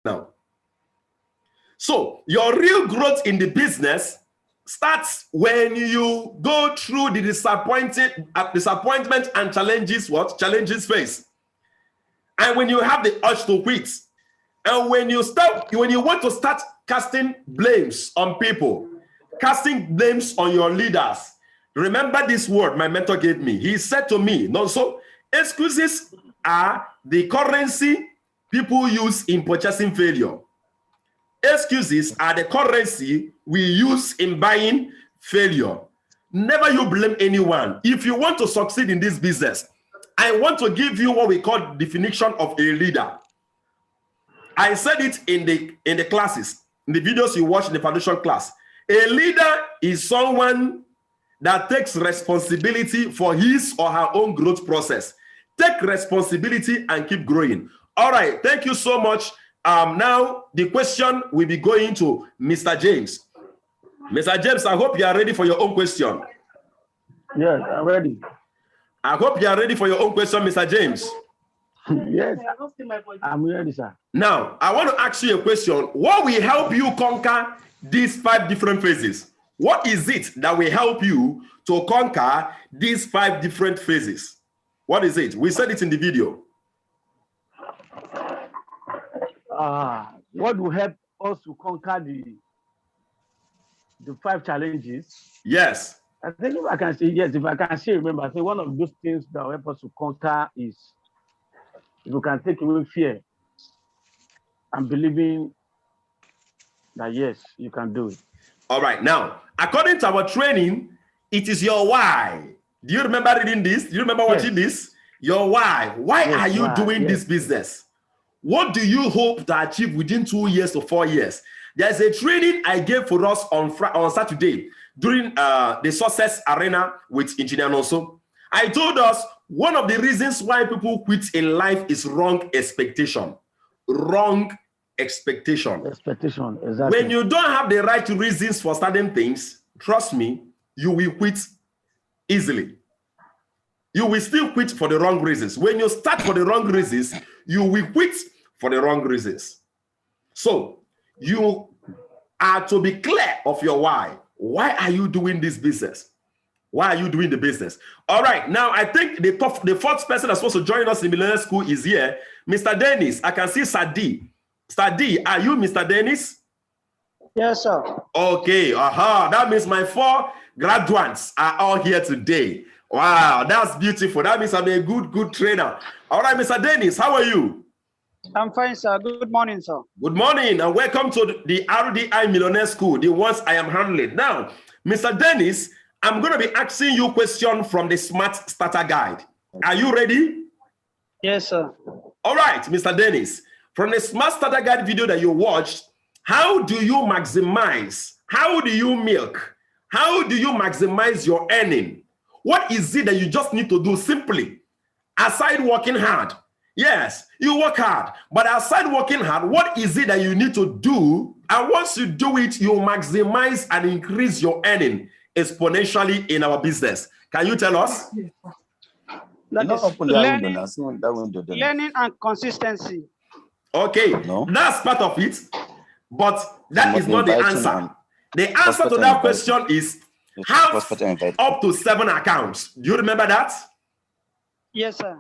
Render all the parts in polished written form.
now. So your real growth in the business starts when you go through the disappointment and challenges face. And when you have the urge to quit. And when you want to start casting blames on people, casting blames on your leaders, remember this word my mentor gave me. He said to me, no, so excuses are the currency people use in purchasing failure. Excuses are the currency we use in buying failure. Never you blame anyone. If you want to succeed in this business, I want to give you what we call definition of a leader. I said it in the classes, in the videos you watch in the foundation class. A leader is someone that takes responsibility for his or her own growth process. Take responsibility and keep growing. All right, thank you so much. Now the question will be going to Mr. James. Mr. James, I hope you are ready for your own question. Yes, I'm ready. I hope you are ready for your own question, Mr. James. Yes, I'm ready, sir. Now, I want to ask you a question. What will help you conquer these 5 different phases? What is it that will help you to conquer these 5 different phases? What is it? We said it in the video. What will help us to conquer the 5 challenges? Yes. I think if I can say, yes, if I can say, remember, I think one of those things that will help us to conquer is if you can take away fear and believing that, yes, you can do it. All right. Now, according to our training, it is your why. Do you remember reading this? Do you remember watching this? Your why. Why are you doing this business? What do you hope to achieve within 2 years to 4 years? There's a training I gave for us on Saturday during the Success Arena with Engineer Nonso. I told us one of the reasons why people quit in life is wrong expectation. Wrong expectation. Expectation, exactly. When you don't have the right reasons for certain things, trust me, you will quit easily. You will still quit for the wrong reasons. When you start for the wrong reasons, you will quit for the wrong reasons. So you are to be clear of your why. Why are you doing this business? Why are you doing the business? All right, now I think the 4th person that's supposed to join us in Millionaire School is here. Mr. Dennis, I can see Sadi. Sadi, are you Mr. Dennis? Yes, sir. Okay, that means my 4 graduates are all here today. Wow, that's beautiful. That means I'm a good trainer. All right, Mr. Dennis, how are you? I'm fine, sir. Good morning, sir. Good morning, and welcome to the RDI Millionaire School, the ones I am handling. Now, Mr. Dennis, I'm going to be asking you a question from the Smart Starter Guide. Are you ready? Yes, sir. All right, Mr. Dennis, from the Smart Starter Guide video that you watched, how do you maximize? How do you milk? How do you maximize your earning? What is it that you just need to do simply? Aside working hard. Yes, you work hard, but aside working hard, what is it that you need to do? And once you do it, you maximize and increase your earning exponentially in our business. Can you tell us? Learning and consistency. Okay, that's part of it, but that is not the answer. The answer to that question is have up to 7 accounts. Do you remember that? Yes, sir.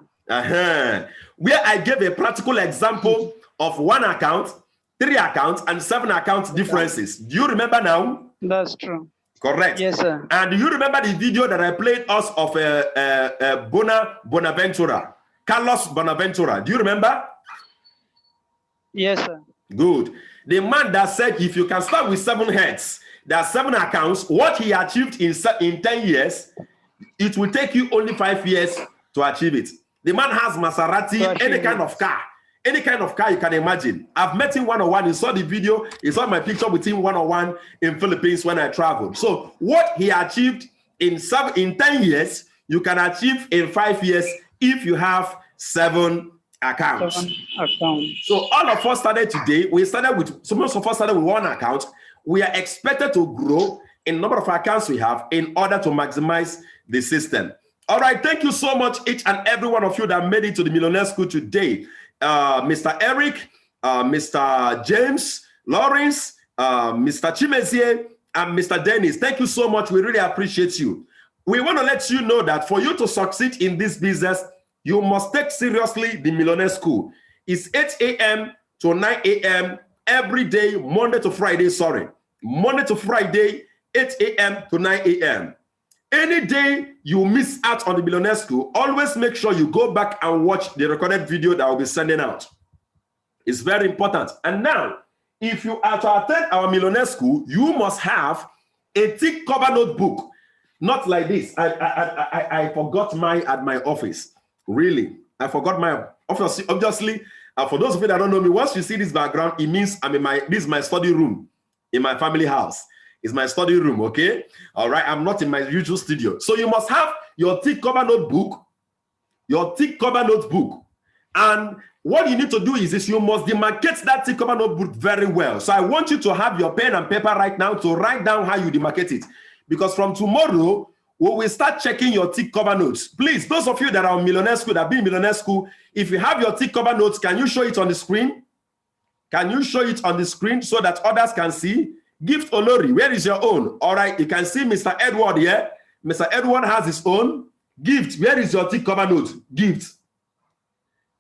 Where I gave a practical example of 1 account, 3 accounts, and 7 account differences. Do you remember now? That's true. Correct. Yes, sir. And do you remember the video that I played us of Bonaventura, Carlos Bonaventura? Do you remember? Yes, sir. Good. The man that said if you can start with 7 heads, there are 7 accounts, what he achieved in 10 years, it will take you only 5 years to achieve it. The man has Maserati, any kind of car you can imagine. I've met him one-on-one. You saw the video. You saw my picture with him one-on-one in Philippines when I traveled. So what he achieved in 10 years, you can achieve in 5 years if you have 7 accounts. 7 accounts. So all of us started today. Most of us started with 1 account. We are expected to grow in number of accounts we have in order to maximize the system. All right, thank you so much, each and every one of you that made it to the Millionaire School today. Mr. Eric, Mr. James, Lawrence, Mr. Chimezie, and Mr. Dennis. Thank you so much. We really appreciate you. We want to let you know that for you to succeed in this business, you must take seriously the Millionaire School. It's 8 a.m. to 9 a.m. every day, Monday to Friday, Monday to Friday, 8 a.m. to 9 a.m. Any day you miss out on the Millionaire School, always make sure you go back and watch the recorded video that I will be sending out. It's very important. And now, if you are to attend our Millionaire School, you must have a thick cover notebook. Not like this. I forgot mine at my office. Really, I forgot my office. Obviously, for those of you that don't know me, once you see this background, it means I'm in this is my study room in my family house. It's my study room, okay? All right, I'm not in my usual studio. So you must have your thick cover notebook, and what you need to do is you must demarcate that thick cover notebook very well. So I want you to have your pen and paper right now to write down how you demarcate it. Because from tomorrow, we will start checking your thick cover notes. Please, those of you that are on Millionaire School, that have been Millionaire School, if you have your thick cover notes, can you show it on the screen? Can you show it on the screen so that others can see? Gift Olori, where is your own? All right, you can see Mr. Edward here. Mr. Edward has his own. Gift, where is your thick cover note? Gift.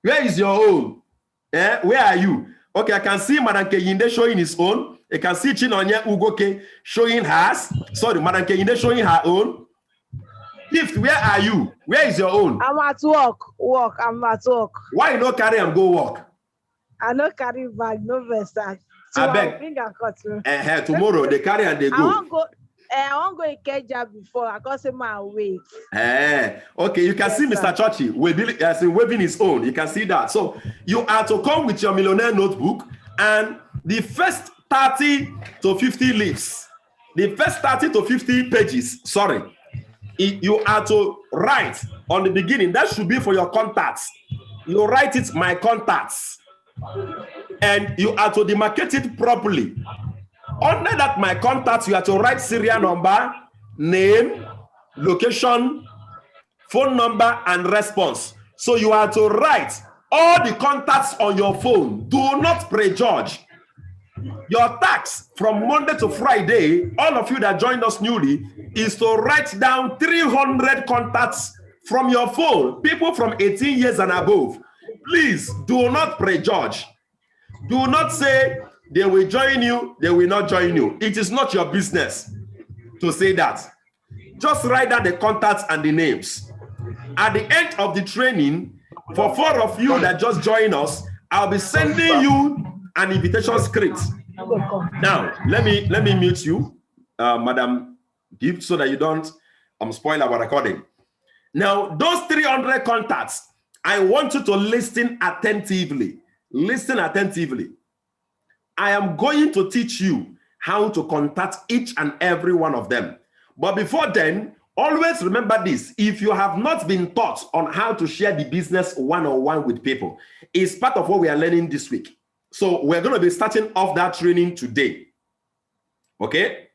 Where is your own? Where are you? Okay, I can see Madam Keyinde showing his own. You can see Chinonye Ugoke showing hers. Sorry, Madam Keyinde showing her own. Gift, where are you? Where is your own? I'm at work. I'm at work. Why you not carry and go work? I no carry bag, no vesta. So I beg. Tomorrow they carry and they go. I won't go Ikeja before. I got say my way. Okay, you can see Mr. Churchy waving his own. You can see that. So you are to come with your Millionaire notebook and the first 30 to 50 leaves, the first 30 to 50 pages, sorry, you are to write on the beginning. That should be for your contacts. You write it, my contacts. And you are to demarcate it properly. Under that, my contacts, you are to write serial number, name, location, phone number, and response. So you are to write all the contacts on your phone. Do not prejudge. Your task from Monday to Friday, all of you that joined us newly, is to write down 300 contacts from your phone, people from 18 years and above. Please do not prejudge. Do not say they will join you, they will not join you. It is not your business to say that. Just write down the contacts and the names. At the end of the training, for 4 of you that just join us, I'll be sending you an invitation script. Now, let me mute you, Madam Gift, so that you don't spoil our recording. Now, those 300 contacts, I want you to listen attentively. Listen attentively. I am going to teach you how to contact each and every one of them. But before then, always remember this. If you have not been taught on how to share the business one-on-one with people, it's part of what we are learning this week. So we're going to be starting off that training today. Okay?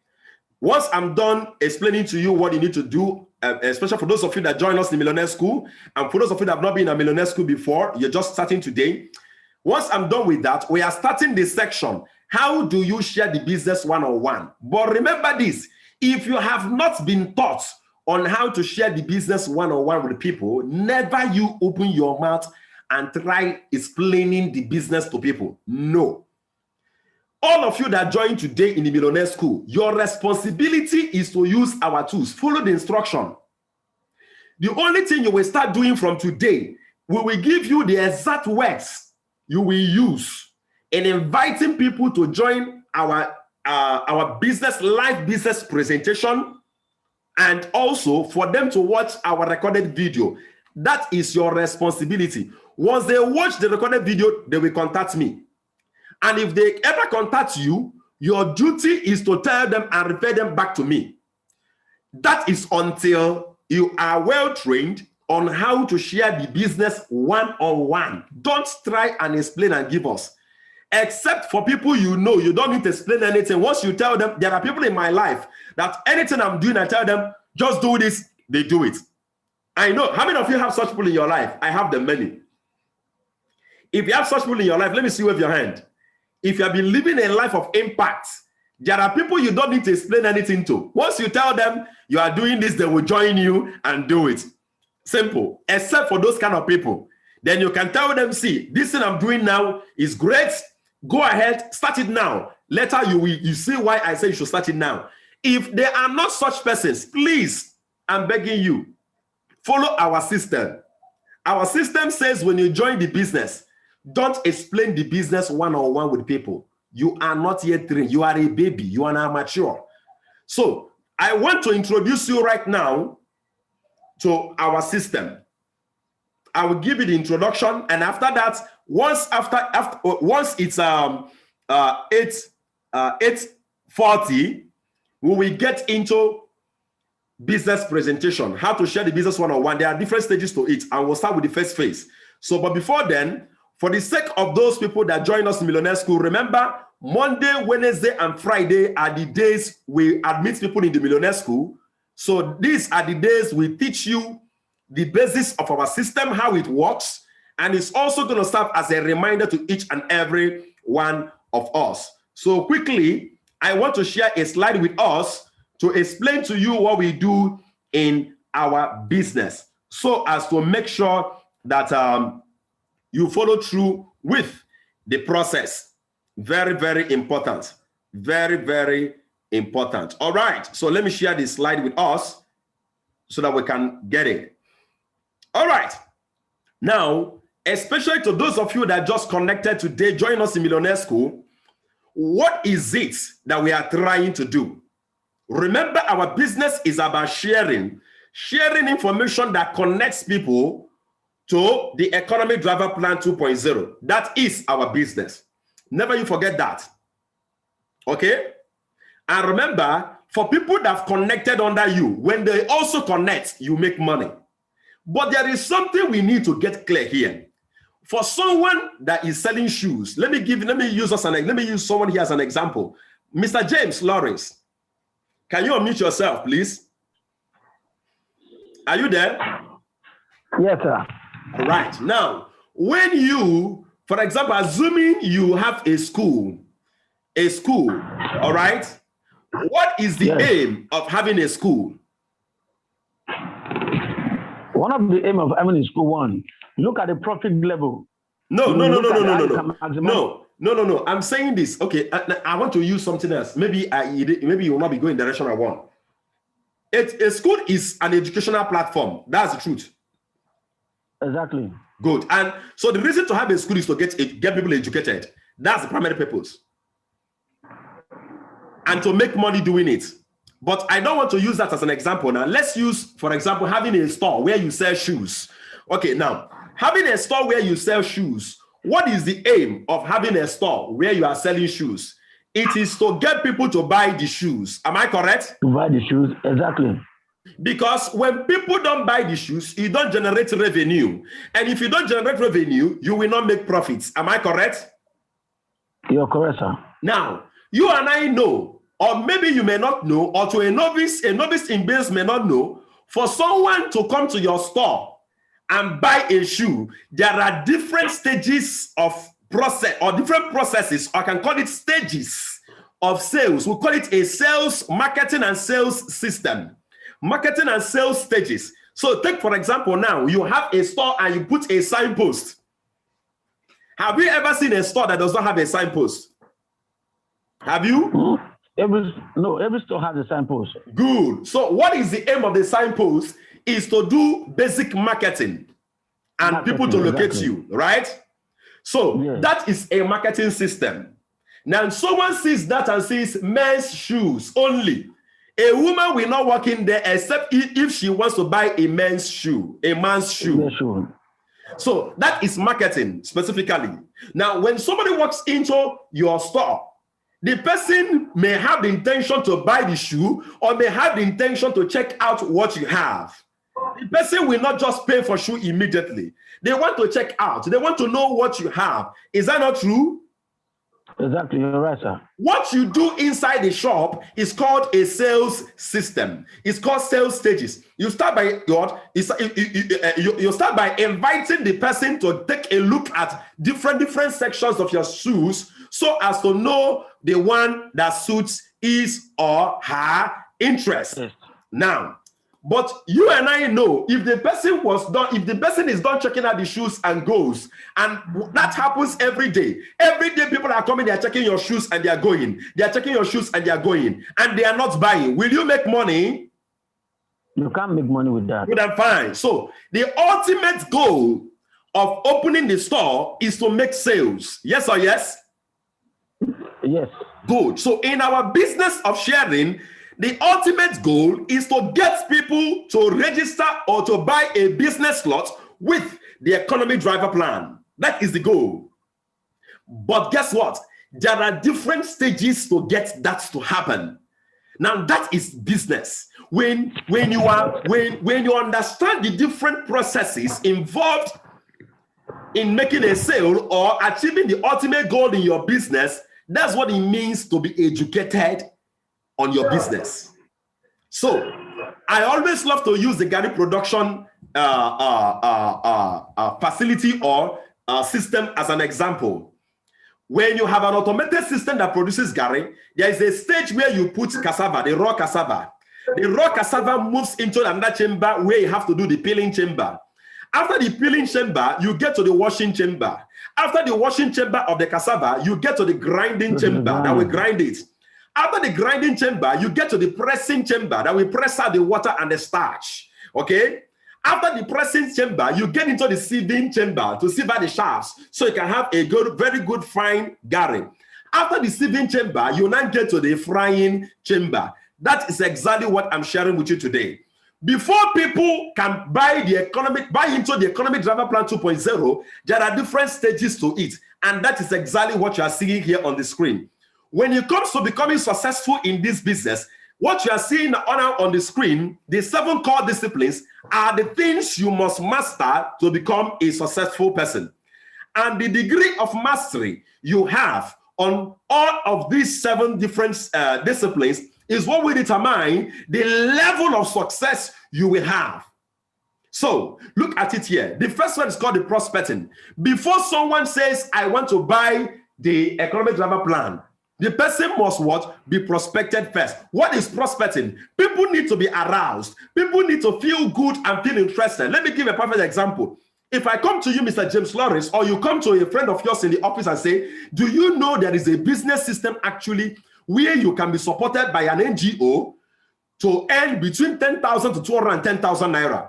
Once I'm done explaining to you what you need to do, especially for those of you that join us in Millionaire School, and for those of you that have not been in Millionaire School before, you're just starting today. Once I'm done with that, we are starting this section. How do you share the business one-on-one? But remember this, if you have not been taught on how to share the business one-on-one with people, never you open your mouth and try explaining the business to people. No. All of you that joined today in the Millionaire School, your responsibility is to use our tools. Follow the instruction. The only thing you will start doing from today, we will give you the exact words you will use in inviting people to join our business, live business presentation, and also for them to watch our recorded video. That is your responsibility. Once they watch the recorded video, they will contact me. And if they ever contact you, your duty is to tell them and refer them back to me. That is until you are well trained on how to share the business one-on-one. Don't try and explain and give us. Except for people you know, you don't need to explain anything. Once you tell them, there are people in my life that anything I'm doing, I tell them, just do this, they do it. I know. How many of you have such people in your life? I have them many. If you have such people in your life, let me see with your hand. If you have been living a life of impact, there are people you don't need to explain anything to. Once you tell them you are doing this, they will join you and do it. Simple. Except for those kind of people. Then you can tell them, see, this thing I'm doing now is great. Go ahead, start it now. Later, you see why I say you should start it now. If there are not such persons, please, I'm begging you, follow our system. Our system says when you join the business, don't explain the business one-on-one with people. You are not yet trained. You are a baby. You are an amateur. So I want to introduce you right now to our system. I will give you the introduction, and after that, once it's 8:40, we will get into business presentation, how to share the business one-on-one. There are different stages to it, and we'll start with the first phase. So, but before then, for the sake of those people that join us in Millionaire School, remember, Monday, Wednesday, and Friday are the days we admit people in the Millionaire School. So these are the days we teach you the basis of our system, how it works, and it's also going to serve as a reminder to each and every one of us. So quickly, I want to share a slide with us to explain to you what we do in our business, so as to make sure that you follow through with the process. Very, very important. Very, very important. All right, so let me share this slide with us so that we can get it. All right, now, especially to those of you that just connected today, join us in Millionaire School. What is it that we are trying to do? Remember, our business is about sharing information that connects people to the Economy Driver Plan 2.0. That is our business. Never you forget that. Okay? And remember, for people that have connected under you, when they also connect, you make money. But there is something we need to get clear here. For someone that is selling shoes, let me use someone here as an example. Mr. James Lawrence, can you unmute yourself, please? Are you there? Yes, sir. All right. Now, when you, for example, assuming you have a school, all right? What is the aim of having a school? One of the aim of having a school, look at the profit level. No. I'm saying this. Okay, I want to use something else. Maybe you will not be going the direction I want. A school is an educational platform. That's the truth. Exactly. Good. And so the reason to have a school is to get people educated. That's the primary purpose. And to make money doing it. But I don't want to use that as an example. Now, let's use, for example, having a store where you sell shoes. Okay, now, having a store where you sell shoes, what is the aim of having a store where you are selling shoes? It is to get people to buy the shoes. Am I correct? To buy the shoes, exactly. Because when people don't buy the shoes, you don't generate revenue. And if you don't generate revenue, you will not make profits. Am I correct? You're correct, sir. Now, you and I know, or maybe you may not know, or to a novice in business may not know, for someone to come to your store and buy a shoe, there are different stages of process, or different processes, or I can call it stages of sales. We call it a sales, marketing and sales system. Marketing and sales stages. So take, for example, now you have a store and you put a signpost. Have you ever seen a store that does not have a signpost? Have you? Every store has a signpost. Good. So what is the aim of the signpost? Is to do basic marketing and people to locate you, right? So that is a marketing system. Now someone sees that and sees men's shoes only. A woman will not walk in there except if she wants to buy a man's shoe. So that is marketing specifically. Now, when somebody walks into your store, the person may have the intention to buy the shoe or may have the intention to check out what you have. The person will not just pay for shoe immediately. They want to check out. They want to know what you have. Is that not true? Exactly, you're right, sir. What you do inside the shop is called a sales system. It's called sales stages. You start by you start by inviting the person to take a look at different sections of your shoes, so as to know the one that suits his or her interest. Yes. Now, but you and I know if the person is done checking out the shoes and goes, and that happens every day. Every day people are coming, they are checking your shoes and they are going. They are checking your shoes and they are going, and they are not buying. Will you make money? You can't make money with that. Good and fine. So the ultimate goal of opening the store is to make sales. Yes or yes? Yes. Good. So in our business of sharing, the ultimate goal is to get people to register or to buy a business lot with the economy driver plan. That is the goal. But guess what? There are different stages to get that to happen. Now that is business. When you understand the different processes involved in making a sale or achieving the ultimate goal in your business, that's what it means to be educated on your business. So I always love to use the Gary production facility or system as an example. When you have an automated system that produces Gary, there is a stage where you put cassava, the raw cassava. The raw cassava moves into another chamber where you have to do the peeling chamber. After the peeling chamber, you get to the washing chamber. After the washing chamber of the cassava, you get to the grinding chamber that will grind it. After the grinding chamber, you get to the pressing chamber that will press out the water and the starch. Okay? After the pressing chamber, you get into the sieving chamber to sieve out the shafts so you can have a good, very good fine Gary. After the sieving chamber, you now get to the frying chamber. That is exactly what I'm sharing with you today. Before people can buy into the economic driver plan 2.0, there are different stages to it. And that is exactly what you are seeing here on the screen. When it comes to becoming successful in this business, what you are seeing on the screen, the 7 core disciplines, are the things you must master to become a successful person. And the degree of mastery you have on all of these 7 different disciplines is what will determine the level of success you will have. So look at it here. The first one is called the prospecting. Before someone says, I want to buy the economic driver plan, the person must what? Be prospected first. What is prospecting? People need to be aroused. People need to feel good and feel interested. Let me give a perfect example. If I come to you, Mr. James Lawrence, or you come to a friend of yours in the office and say, do you know there is a business system actually where you can be supported by an NGO to earn between 10,000 to 210,000 naira?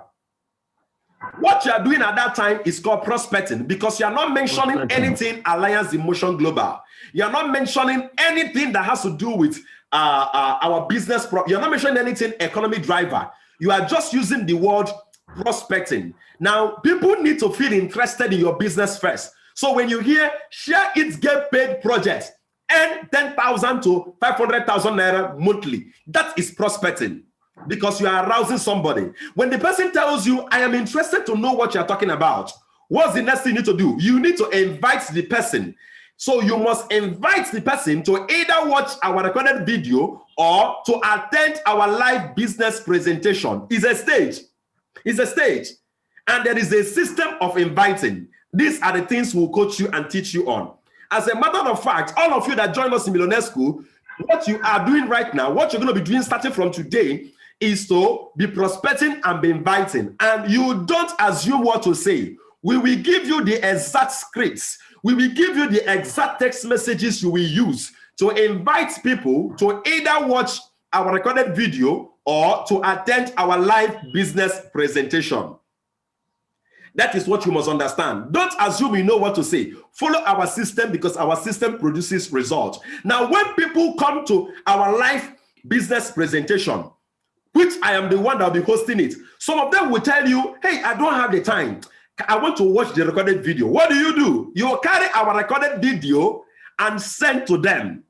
What you are doing at that time is called prospecting, because you are not mentioning anything Alliance Emotion Global. You are not mentioning anything that has to do with our business. You're not mentioning anything economy driver. You are just using the word prospecting. Now, people need to feel interested in your business first. So when you hear share it, get paid projects, earn 10,000 to 500,000 naira monthly, that is prospecting, because you are arousing somebody. When the person tells you, I am interested to know what you're talking about, what's the next thing you need to do? You need to invite the person. So you must invite the person to either watch our recorded video or to attend our live business presentation. It's a stage. It's a stage. And there is a system of inviting. These are the things we'll coach you and teach you on. As a matter of fact, all of you that join us in Millionaire School, what you are doing right now, what you're going to be doing starting from today, is to be prospecting and be inviting. And you don't assume what to say. We will give you the exact scripts. We will give you the exact text messages you will use to invite people to either watch our recorded video or to attend our live business presentation. That is what you must understand. Don't assume you know what to say. Follow our system, because our system produces results. Now, when people come to our live business presentation, which I am the one that will be hosting it, some of them will tell you, hey, I don't have the time. I want to watch the recorded video. What do? You will carry our recorded video and send to them.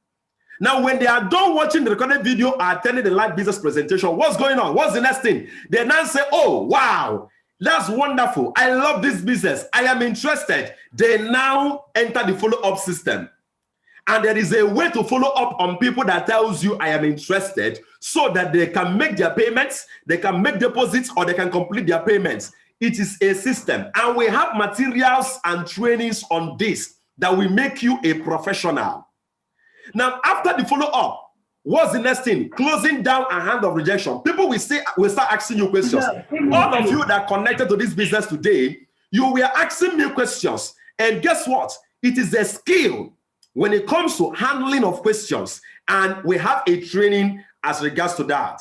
Now, when they are done watching the recorded video or attending the live business presentation, what's going on? What's the next thing? They now say, oh, wow, that's wonderful. I love this business. I am interested. They now enter the follow-up system. And there is a way to follow up on people that tells you I am interested so that they can make their payments, they can make deposits, or they can complete their payments. It is a system. And we have materials and trainings on this that will make you a professional. Now, after the follow-up, what's the next thing? Closing down a hand of rejection. People will start asking you questions. All of you that connected to this business today, you were asking me questions. And guess what? It is a skill when it comes to handling of questions. And we have a training as regards to that.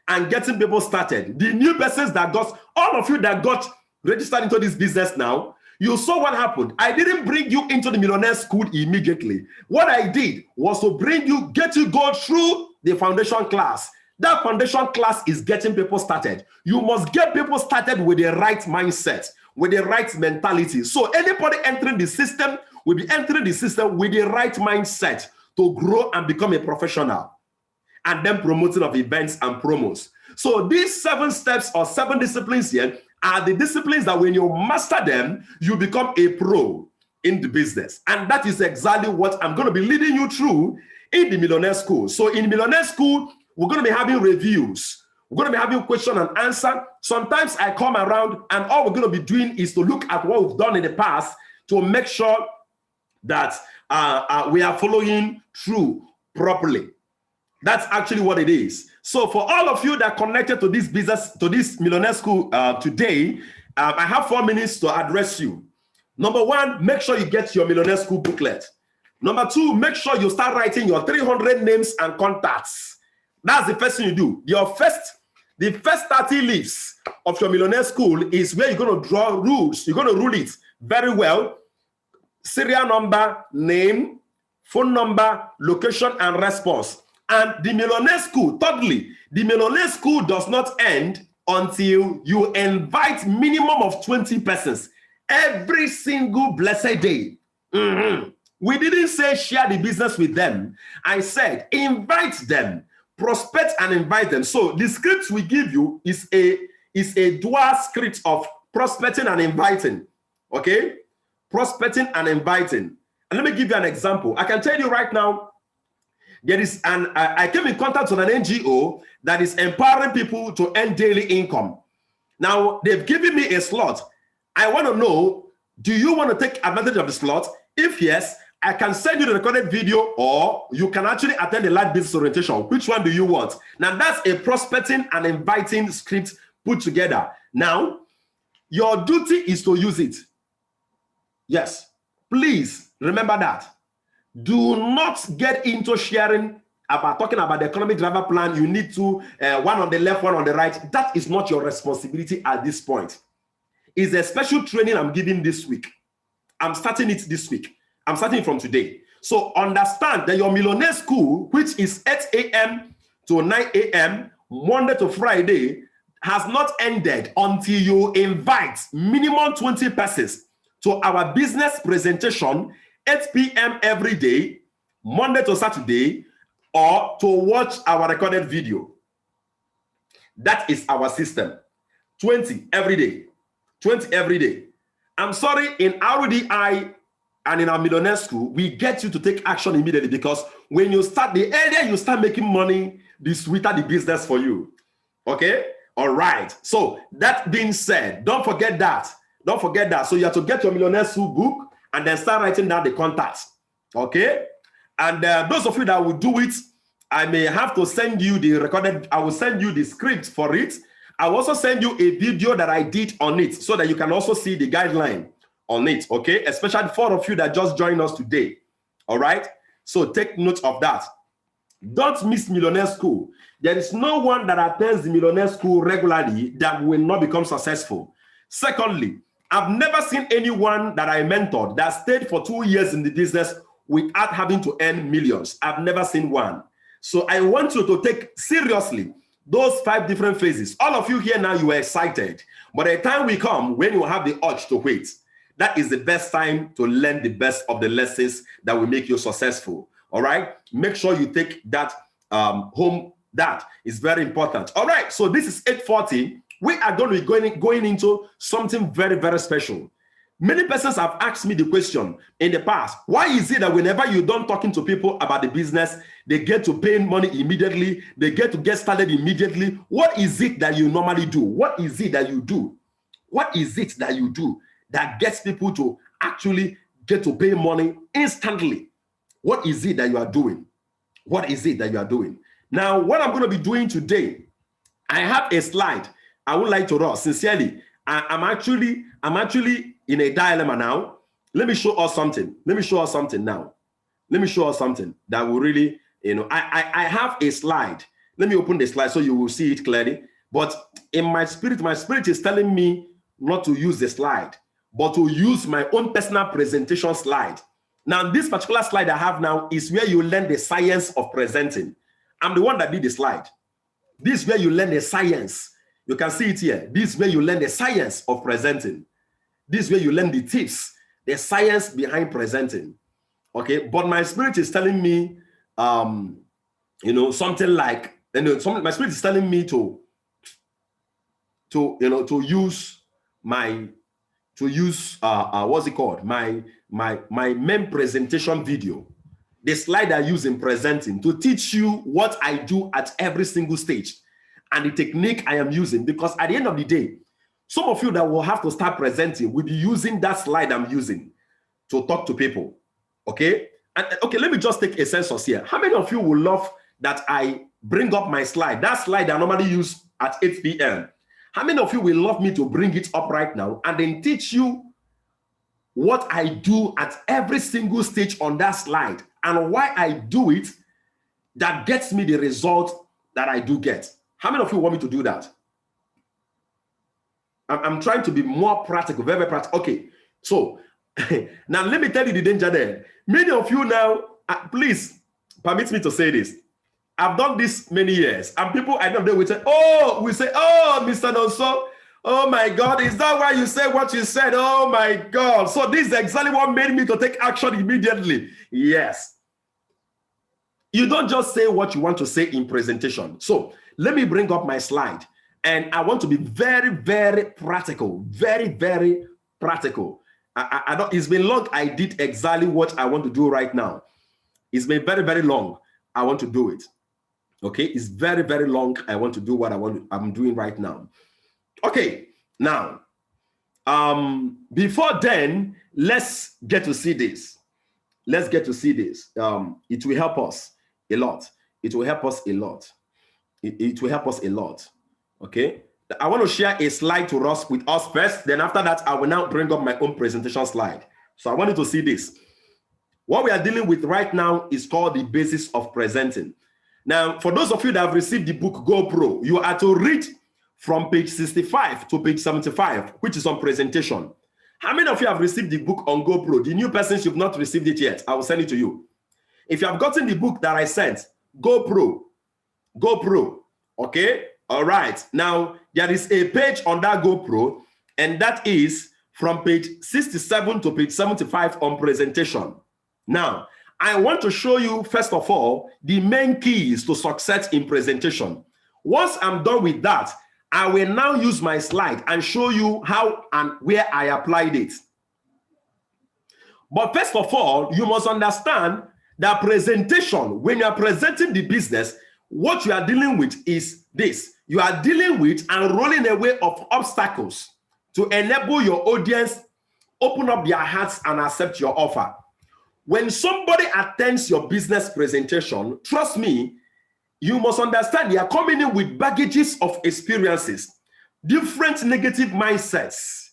And getting people started. The new persons that got, all of you that got registered into this business now, you saw what happened. I didn't bring you into the millionaire school immediately. What I did was to get you go through the foundation class. That foundation class is getting people started. You must get people started with the right mindset, with the right mentality. So anybody entering the system will be entering the system with the right mindset to grow and become a professional. And then promoting of events and promos. So these 7 steps or 7 disciplines here are the disciplines that when you master them, you become a pro in the business. And that is exactly what I'm going to be leading you through in the Millionaire School. So in Millionaire School, we're going to be having reviews. We're going to be having question and answer. Sometimes I come around and all we're going to be doing is to look at what we've done in the past to make sure that we are following through properly. That's actually what it is. So for all of you that connected to this business, to this Millionaire School today, I have 4 minutes to address you. Number 1, make sure you get your Millionaire School booklet. Number 2, make sure you start writing your 300 names and contacts. That's the first thing you do. The first 30 leaves of your Millionaire School is where you're going to draw rules. You're going to rule it very well. Serial number, name, phone number, location, and response. And the Millionaire School, thirdly, the Millionaire School does not end until you invite minimum of 20 persons every single blessed day. We didn't say share the business with them. I said invite them, prospect and invite them. So the script we give you is a dual script of prospecting and inviting. Okay? Prospecting and inviting. And let me give you an example. I can tell you right now, there is I came in contact with an NGO that is empowering people to earn daily income. Now, they've given me a slot. I want to know, do you want to take advantage of the slot? If yes, I can send you the recorded video, or you can actually attend the live business orientation. Which one do you want? Now, that's a prospecting and inviting script put together. Now, your duty is to use it. Yes, please remember that. Do not get into sharing about talking about the economic driver plan. You need to one on the left, one on the right. That is not your responsibility at this point. It's a special training I'm giving this week. I'm starting it this week. I'm starting from today. So understand that your Millionaire School, which is 8 a.m. to 9 a.m., Monday to Friday, has not ended until you invite minimum 20 persons to our business presentation 8 p.m. every day, Monday to Saturday, or to watch our recorded video. That is our system. 20 every day. 20 every day. I'm sorry, in RDI and in our Millionaire School, we get you to take action immediately, because when you start, the earlier you start making money, the sweeter the business for you. Okay? All right. So that being said, don't forget that. Don't forget that. So you have to get your Millionaire School book and then start writing down the contacts. Okay? And those of you that will do it, I may have to send you the recorded, I will send you the script for it. I will also send you a video that I did on it so that you can also see the guideline on it, okay? Especially for of you that just joined us today, all right? So take note of that. Don't miss Millionaire School. There is no one that attends the Millionaire School regularly that will not become successful. Secondly, I've never seen anyone that I mentored that stayed for 2 years in the business without having to earn millions. I've never seen one. So I want you to take seriously those 5 different phases. All of you here now, you are excited. But the time will come when you have the urge to wait. That is the best time to learn the best of the lessons that will make you successful. All right? Make sure you take that home. That is very important. All right. So this is 8:40. We are going to be going into something very, very special. Many persons have asked me the question in the past, why is it that whenever you're done talking to people about the business, they get to pay money immediately, they get started immediately? What is it that you normally do? What is it that you do? What is it that you do that gets people to actually get to pay money instantly? What is it that you are doing? What is it that you are doing? Now, what I'm going to be doing today, I have a slide I would like to run. Sincerely, I'm actually in a dilemma now. Let me show us something. Let me show us something now. Let me show us something that will really, I have a slide. Let me open the slide so you will see it clearly. But in my spirit is telling me not to use the slide, but to use my own personal presentation slide. Now, this particular slide I have now is where you learn the science of presenting. I'm the one that did the slide. This is where you learn the science. You can see it here. This is where you learn the science of presenting. This is where you learn the tips, the science behind presenting. Okay, but my spirit is telling me, something like, my spirit is telling me to use what's it called? My main presentation video, the slide I use in presenting, to teach you what I do at every single stage and the technique I am using. Because at the end of the day, some of you that will have to start presenting will be using that slide I'm using to talk to people. Okay? And okay, let me just take a census here. How many of you will love that I bring up my slide? That slide I normally use at 8 p.m. How many of you will love me to bring it up right now and then teach you what I do at every single stage on that slide and why I do it that gets me the result that I do get? How many of you want me to do that? I'm trying to be more practical, very, very practical. Okay, so now let me tell you the danger there. Many of you now, please permit me to say this. I've done this many years, and people I know they will say, oh, Mr. Nonso, oh my God, is that why you said what you said? Oh my God. So this is exactly what made me to take action immediately. Yes. You don't just say what you want to say in presentation. So let me bring up my slide. And I want to be very, very practical. Very, very practical. I don't, it's been long. I did exactly what I want to do right now. It's been very, very long. I want to do it. Okay, it's very, very long. I want to do what I'm doing right now. Okay, now, before then, let's get to see this. Let's get to see this. It will help us a lot. It will help us a lot. It will help us a lot. Okay, I want to share a slide to us with us first. Then after that, I will now bring up my own presentation slide. So I want you to see this. What we are dealing with right now is called the basis of presenting. Now, for those of you that have received the book GoPro, you are to read from page 65 to page 75, which is on presentation. How many of you have received the book on GoPro? The new persons, you've not received it yet. I will send it to you. If you have gotten the book that I sent, GoPro, okay? All right. Now, there is a page on that GoPro, and that is from page 67 to page 75 on presentation. Now, I want to show you, first of all, the main keys to success in presentation. Once I'm done with that, I will now use my slide and show you how and where I applied it. But first of all, you must understand that presentation, when you are presenting the business, what you are dealing with is this. You are dealing with and rolling away of obstacles to enable your audience open up their hearts and accept your offer. When somebody attends your business presentation, trust me, you must understand they are coming in with baggages of experiences, different negative mindsets,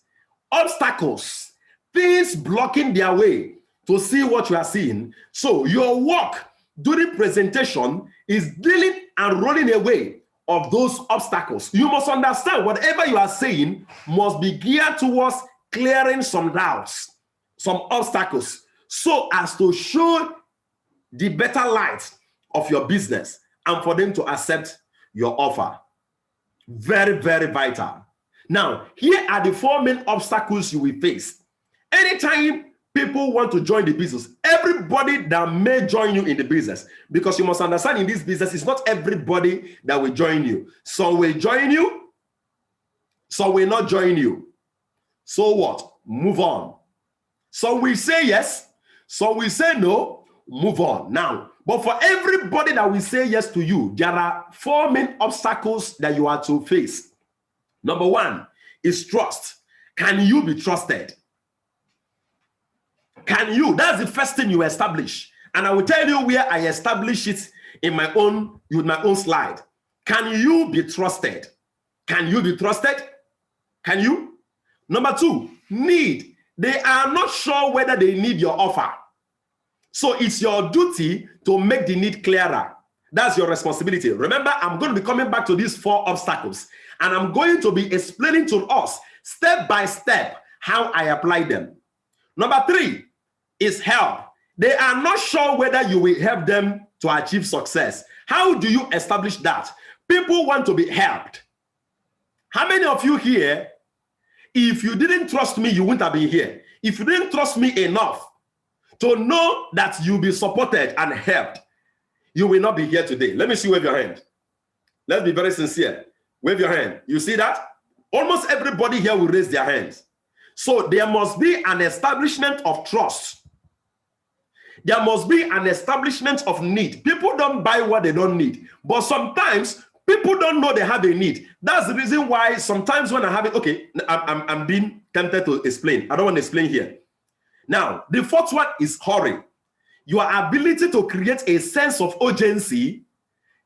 obstacles, things blocking their way to see what you are seeing. So your work during presentation is dealing and rolling away of those obstacles. You must understand whatever you are saying must be geared towards clearing some doubts, some obstacles, so as to show the better light of your business and for them to accept your offer. Very, very vital. Now, here are the 4 main obstacles you will face. Anytime people want to join the business, everybody that may join you in the business, because you must understand in this business, it's not everybody that will join you. Some will join you, some will not join you. So what? move on. Some will say yes, some will say no, move on. Now, but for everybody that will say yes to you, there are 4 main obstacles that you are to face. Number 1 is trust. Can you be trusted? Can you? That's the first thing you establish. And I will tell you where I establish it in my own, with my own slide. Can you be trusted? Can you be trusted? Can you? Number 2, need. They are not sure whether they need your offer. So it's your duty to make the need clearer. That's your responsibility. Remember, I'm going to be coming back to these 4 obstacles, and I'm going to be explaining to us step by step how I apply them. Number 3 is help. They are not sure whether you will help them to achieve success. How do you establish that? People want to be helped. How many of you here, if you didn't trust me, you wouldn't have been here? If you didn't trust me enough to know that you'll be supported and helped, you will not be here today. Let me see, wave your hand. Let's be very sincere. Wave your hand. You see that? Almost everybody here will raise their hands. So there must be an establishment of trust. There must be an establishment of need. People don't buy what they don't need. But sometimes people don't know they have a need. That's the reason why sometimes when I have it, okay, I'm being tempted to explain. I don't want to explain here. Now, the 4th one is hurry. Your ability to create a sense of urgency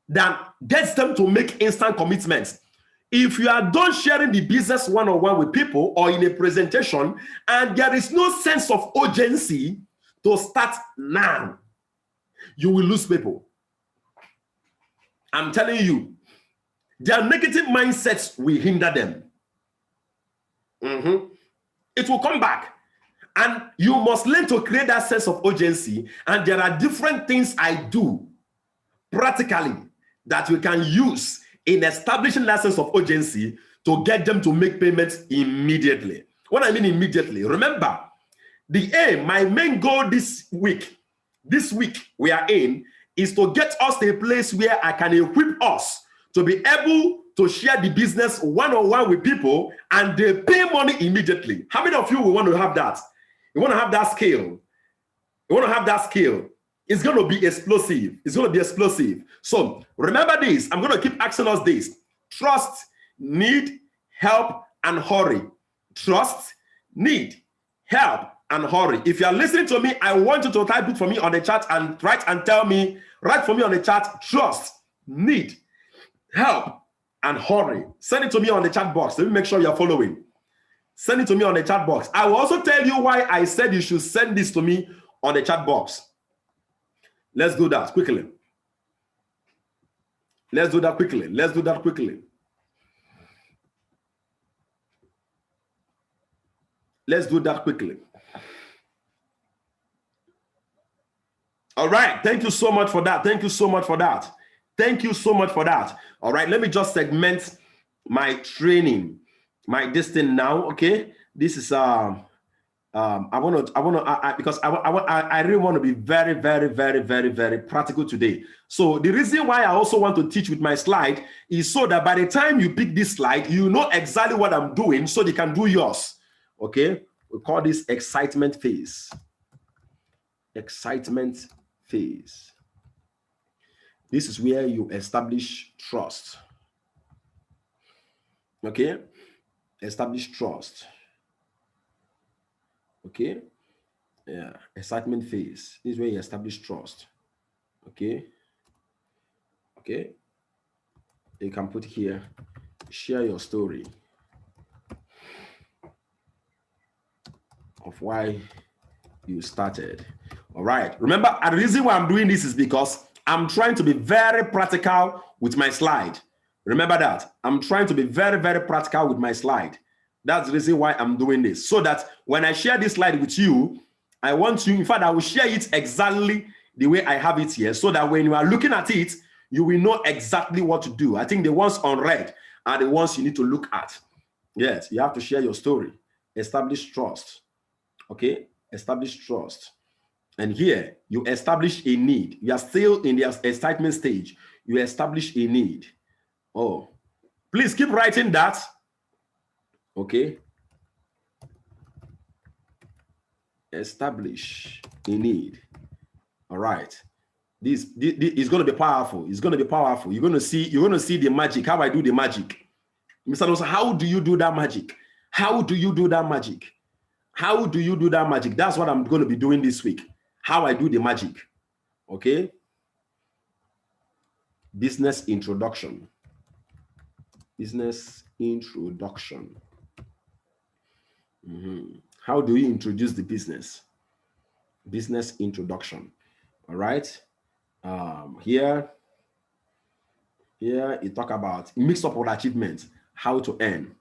that gets them to make instant commitments. If you are done sharing the business one-on-one with people or in a presentation and there is no sense of urgency to start now, you will lose people. I'm telling you, their negative mindsets will hinder them. It will come back. And you must learn to create that sense of urgency. And there are different things I do practically that we can use in establishing that sense of urgency to get them to make payments immediately. What I mean immediately, remember, the aim, my main goal this week we are in, is to get us to a place where I can equip us to be able to share the business one-on-one with people and they pay money immediately. How many of you will want to have that? You want to have that skill? You want to have that skill? It's going to be explosive. It's going to be explosive. So remember this. I'm going to keep asking us this. Trust, need, help, and hurry. Trust, need, help, and hurry. If you are listening to me, I want you to type it for me on the chat and write for me on the chat, trust, need, help, and hurry. Send it to me on the chat box. Let me make sure you're following. Send it to me on the chat box. I will also tell you why I said you should send this to me on the chat box. Let's do that quickly. Let's do that quickly. Let's do that quickly. Let's do that quickly. All right. Thank you so much for that. Thank you so much for that. Thank you so much for that. All right. Let me just segment my training, this thing now. Okay. This is because I really want to be very, very, very, very, very practical today. So the reason why I also want to teach with my slide is so that by the time you pick this slide, you know exactly what I'm doing so you can do yours. Okay. We call this excitement phase. Excitement phase. This is where you establish trust. Okay. Establish trust. Okay. Yeah. Excitement phase. This is where you establish trust. Okay. Okay. You can put here, share your story of why you started. All right. Remember, the reason why I'm doing this is because I'm trying to be very practical with my slide. Remember that. I'm trying to be very, very practical with my slide. That's the reason why I'm doing this. So that when I share this slide with you, I want you, in fact, I will share it exactly the way I have it here, so that when you are looking at it, you will know exactly what to do. I think the ones on red are the ones you need to look at. Yes, you have to share your story. Establish trust. Okay, establish trust. And here, you establish a need. You are still in the excitement stage. You establish a need. Oh, please keep writing that. Okay. Establish a need. All right. This is going to be powerful. It's going to be powerful. You're going to see the magic. How I do the magic. Mr. Nosa, how do you do that magic? How do you do that magic? How do you do that magic? That's what I'm going to be doing this week. How I do the magic. Okay. Business introduction. Business introduction. How do you introduce the business? Business introduction. All right. Here you talk about mix up with achievements, how to earn.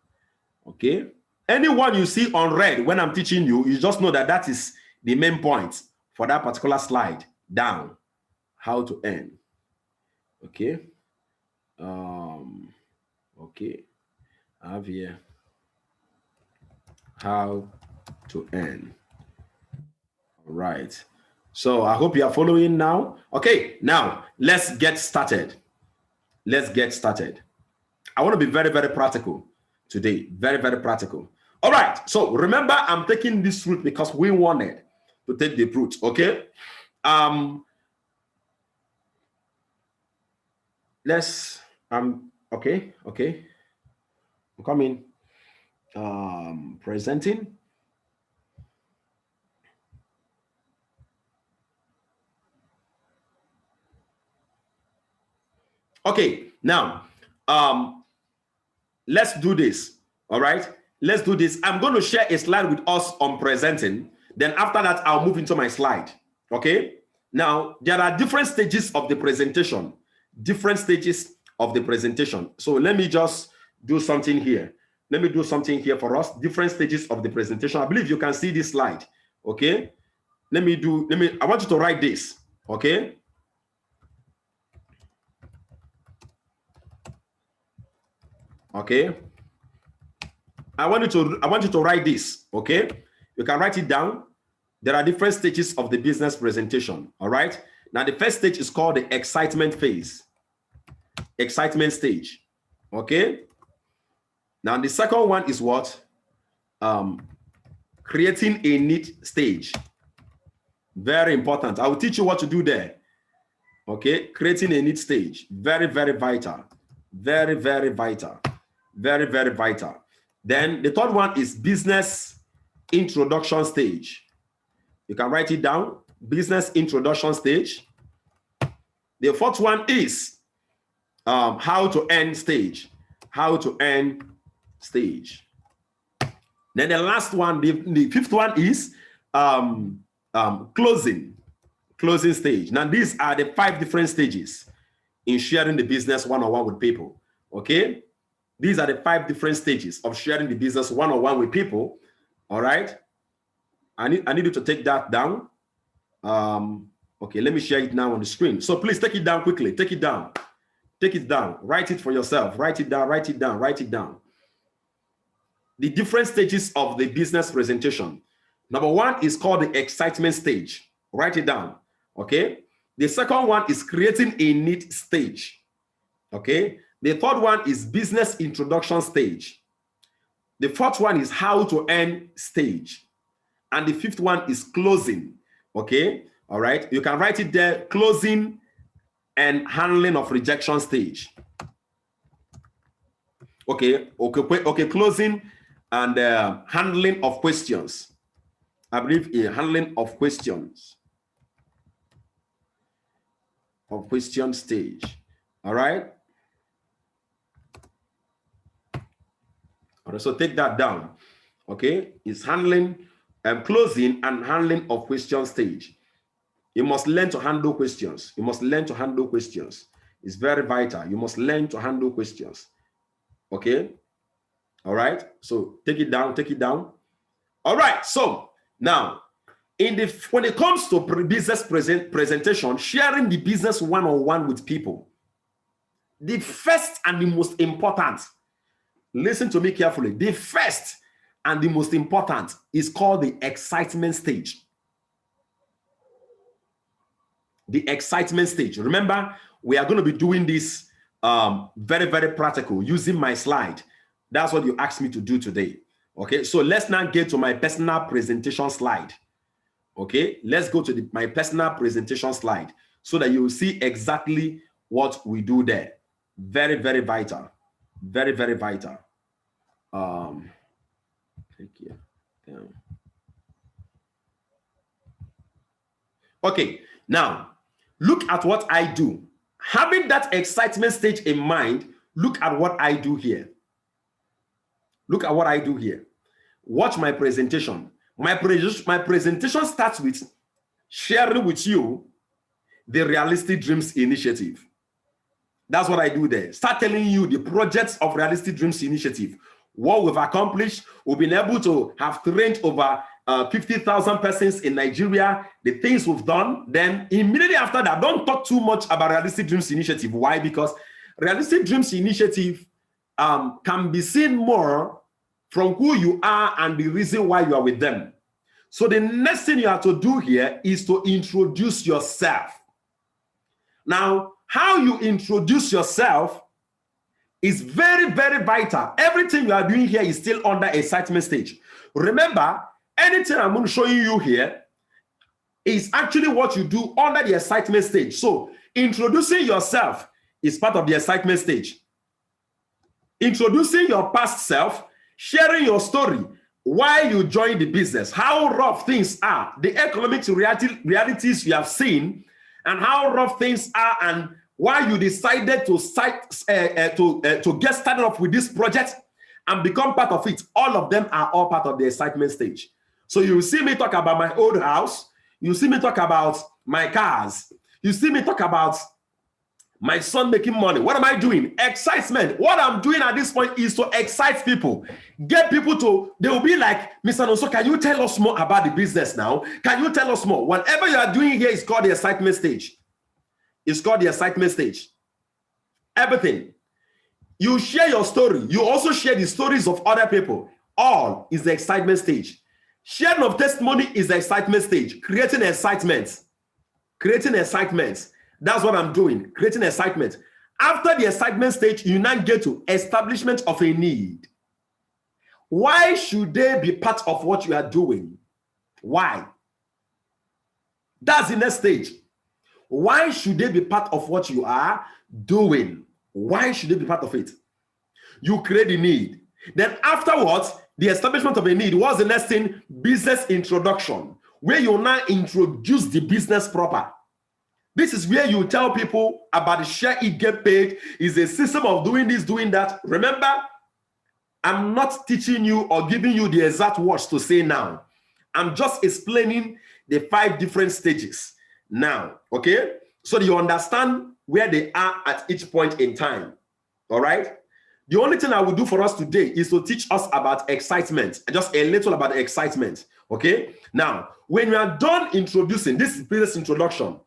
Okay. Anyone you see on red when I'm teaching you, you just know that that is the main point for that particular slide. Down, how to earn. Okay. Okay. I have here how to earn. All right. So I hope you are following now. Okay, now let's get started. Let's get started. I want to be very, very practical today. Very, very practical. All right. So remember, I'm taking this route because we wanted to take the route. Okay. Okay. I'm coming. Presenting. Okay, now let's do this. All right, let's do this. I'm going to share a slide with us on presenting. Then after that, I'll move into my slide. Okay, now there are different stages of the presentation. Different stages of the presentation. So let me just do something here. Let me do something here for us. Different stages of the presentation. I believe you can see this slide. Okay, I want you to write this. Okay. Okay. I want you to write this. Okay. You can write it down. There are different stages of the business presentation. All right. Now the first stage is called the excitement phase. Excitement stage. Okay. Now the second one is what? Creating a need stage. Very important. I will teach you what to do there. Okay. Creating a need stage. Very, very vital. Very, very vital. Very, very vital. Then the third one is business introduction stage. You can write it down. Business introduction stage. The fourth one is how to earn stage. How to earn stage. Then the last one, the fifth one is closing stage. Now these are the 5 different stages in sharing the business one-on-one with people. Okay. These are the 5 different stages of sharing the business one-on-one with people. All right. I need you to take that down. Okay, let me share it now on the screen. So please take it down quickly. Take it down. Take it down. Write it for yourself. Write it down. Write it down. Write it down. The different stages of the business presentation. Number 1 is called the excitement stage. Write it down. Okay. The second one is creating a need stage. Okay. The third one is business introduction stage. The fourth one is how to earn stage. And the fifth one is closing. Okay. All right. You can write it there. Closing and handling of rejection stage. Okay. Okay. Closing and handling of questions. I believe in handling of questions. Of question stage. All right. All right, so take that down. Okay, it's handling, closing and handling of question stage. You must learn to handle questions. You must learn to handle questions. It's very vital. You must learn to handle questions. Okay. All right. So take it down. Take it down. All right. So now, when it comes to business presentation, sharing the business one-on-one with people, the first and the most important. Listen to me carefully. The first and the most important is called the excitement stage. The excitement stage. Remember, we are going to be doing this very, very practical using my slide. That's what you asked me to do today. Okay, so let's now get to my personal presentation slide. Okay, let's go to my personal presentation slide so that you will see exactly what we do there. Very, very vital. Very, very vital. Thank you. Okay, now look at what I do. Having that excitement stage in mind, look at what I do here. Look at what I do here. Watch my presentation. My presentation starts with sharing with you the Realistic Dreams Initiative. That's what I do there. Start telling you the projects of Realistic Dreams Initiative, what we've accomplished. We've been able to have trained over 50,000 persons in Nigeria, the things we've done. Then immediately after that, don't talk too much about Realistic Dreams Initiative. Why? Because Realistic Dreams Initiative can be seen more from who you are and the reason why you are with them. So the next thing you have to do here is to introduce yourself. Now, how you introduce yourself is very, very vital. Everything you are doing here is still under excitement stage. Remember, anything I'm going to show you here is actually what you do under the excitement stage. So introducing yourself is part of the excitement stage. Introducing your past self, sharing your story, why you joined the business, how rough things are, the economic realities you have seen, and how rough things are, and why you decided to get started off with this project and become part of it. All of them are all part of the excitement stage. So you see me talk about my old house, you see me talk about my cars, you see me talk about my son making money. What am I doing? Excitement. What I'm doing at this point is to excite people. Get people to, they will be like, Mr. Nonso, can you tell us more about the business now? Can you tell us more? Whatever you are doing here is called the excitement stage. It's called the excitement stage. Everything. You share your story. You also share the stories of other people. All is the excitement stage. Sharing of testimony is the excitement stage. Creating excitement. Creating excitement. That's what I'm doing, creating excitement. After the excitement stage, you now get to establishment of a need. Why should they be part of what you are doing? Why? That's the next stage. Why should they be part of what you are doing? Why should they be part of it? You create the need. Then afterwards, the establishment of a need. What's the next thing? Business introduction, where you now introduce the business proper. This is where you tell people about the share it get paid is a system of doing this, doing that. Remember, I'm not teaching you or giving you the exact words to say now. I'm just explaining the 5 different stages now, okay? So that you understand where they are at each point in time, all right? The only thing I will do for us today is to teach us about excitement, just a little about excitement, okay? Now, when we are done introducing, this is business introduction.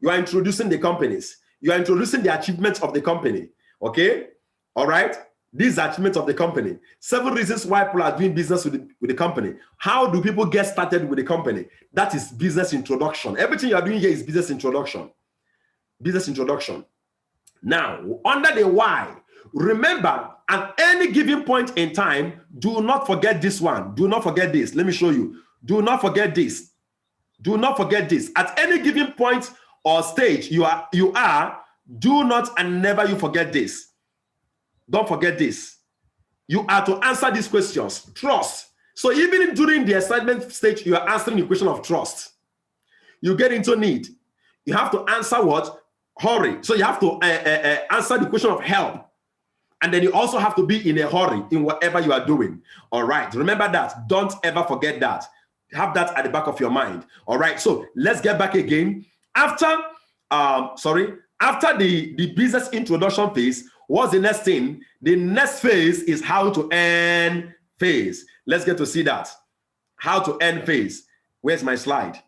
You are introducing the companies. You are introducing the achievements of the company. Okay? All right? These are achievements of the company. 7 reasons why people are doing business with the company. How do people get started with the company? That is business introduction. Everything you are doing here is business introduction. Business introduction. Now, under the why, remember, at any given point in time, do not forget this one. Do not forget this. Let me show you. Do not forget this. Do not forget this. At any given point or stage you are, do not and never you forget this. Don't forget this. You are to answer these questions. Trust. So even during the excitement stage, you are answering the question of trust. You get into need. You have to answer what? Hurry. So you have to answer the question of help. And then you also have to be in a hurry in whatever you are doing. All right. Remember that. Don't ever forget that. Have that at the back of your mind. All right. So let's get back again. After the business introduction phase, what's the next thing? The next phase is how to earn phase. Let's get to see that. How to earn phase. Where's my slide?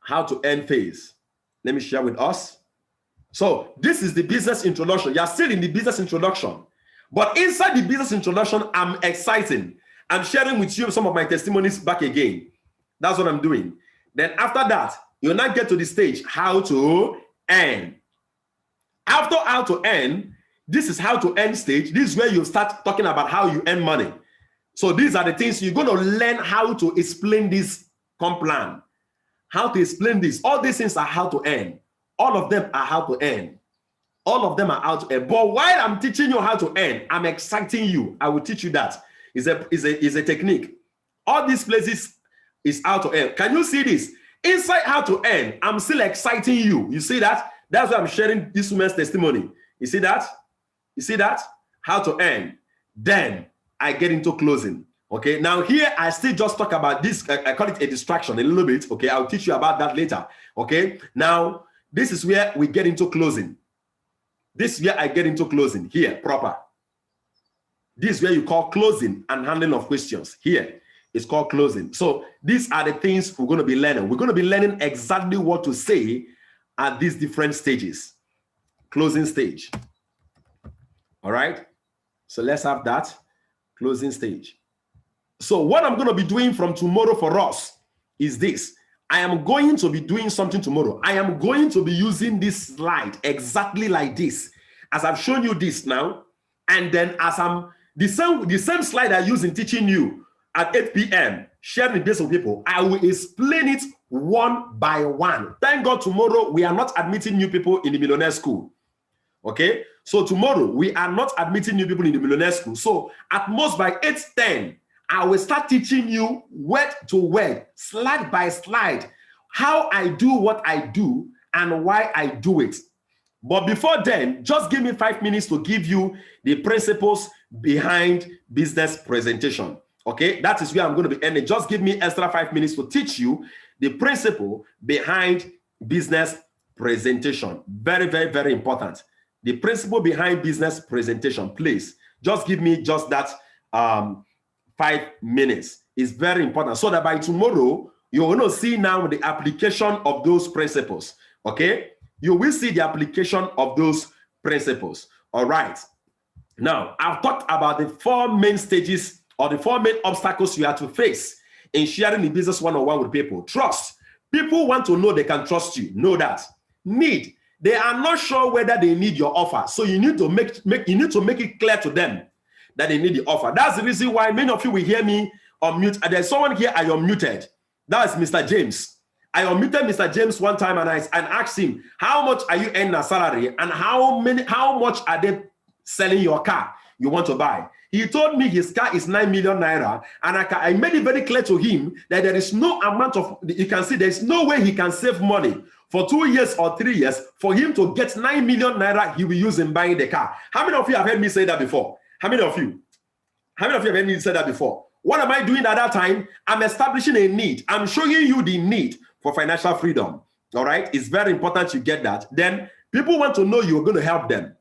How to earn phase. Let me share with us. So this is the business introduction. You're still in the business introduction. But inside the business introduction, I'm exciting. I'm sharing with you some of my testimonies back again. That's what I'm doing. Then after that, you'll not get to the stage, how to earn. After how to earn, this is how to earn stage. This is where you start talking about how you earn money. So these are the things you're going to learn how to explain this Come plan. How to explain this. All these things are how to earn. All of them are how to earn. All of them are how to earn. But while I'm teaching you how to earn, I'm exciting you. I will teach you that. It's a technique. All these places is how to earn. Can you see this? Inside how to earn, I'm still exciting you. You see that? That's why I'm sharing this woman's testimony. You see that? You see that? How to earn. Then I get into closing. Okay, now here I still just talk about this. I call it a distraction a little bit. Okay, I'll teach you about that later. Okay, now this is where we get into closing. This is where I get into closing here, proper. This is where you call closing and handling of questions. Here, it's called closing. So these are the things we're going to be learning. We're going to be learning exactly what to say at these different stages. Closing stage. All right, so let's have that closing stage. So what I'm going to be doing from tomorrow for us is this. I am going to be doing something tomorrow. I am going to be using this slide exactly like this, as I've shown you this now. And then as I'm the same slide I use in teaching you at 8 p.m., sharing this with people, I will explain it one by one. Thank God tomorrow we are not admitting new people in the millionaire school. Okay, so tomorrow we are not admitting new people in the millionaire school. So at most by 8:10, I will start teaching you word to word, slide by slide, how I do what I do and why I do it. But before then, just give me 5 minutes to give you the principles behind business presentation. Okay, that is where I'm going to be ending. Just give me extra 5 minutes to teach you the principle behind business presentation. Very, very, very important. The principle behind business presentation, please. Just give me just that 5 minutes. Is very important, so that by tomorrow you're going to see now the application of those principles. Okay, you will see the application of those principles. All right, now I've talked about the 4 main stages or the 4 main obstacles you have to face in sharing the business one-on-one with people. Trust. People want to know they can trust you. Know that. Need. They are not sure whether they need your offer, so you need to make it clear to them that they need the offer. That's the reason why many of you will hear me unmute. There's someone here I unmuted. That is Mr. James. I unmuted Mr. James one time and I asked him, how much are you earning a salary and how much are they selling your car you want to buy? He told me his car is 9 million naira, and I made it very clear to him that there is no amount of, you can see there's no way he can save money for 2 years or 3 years for him to get 9 million naira he will use in buying the car. How many of you have heard me say that before? How many of you? How many of you have heard me say that before? What am I doing at that time? I'm establishing a need. I'm showing you the need for financial freedom. All right? It's very important you get that. Then people want to know you're going to help them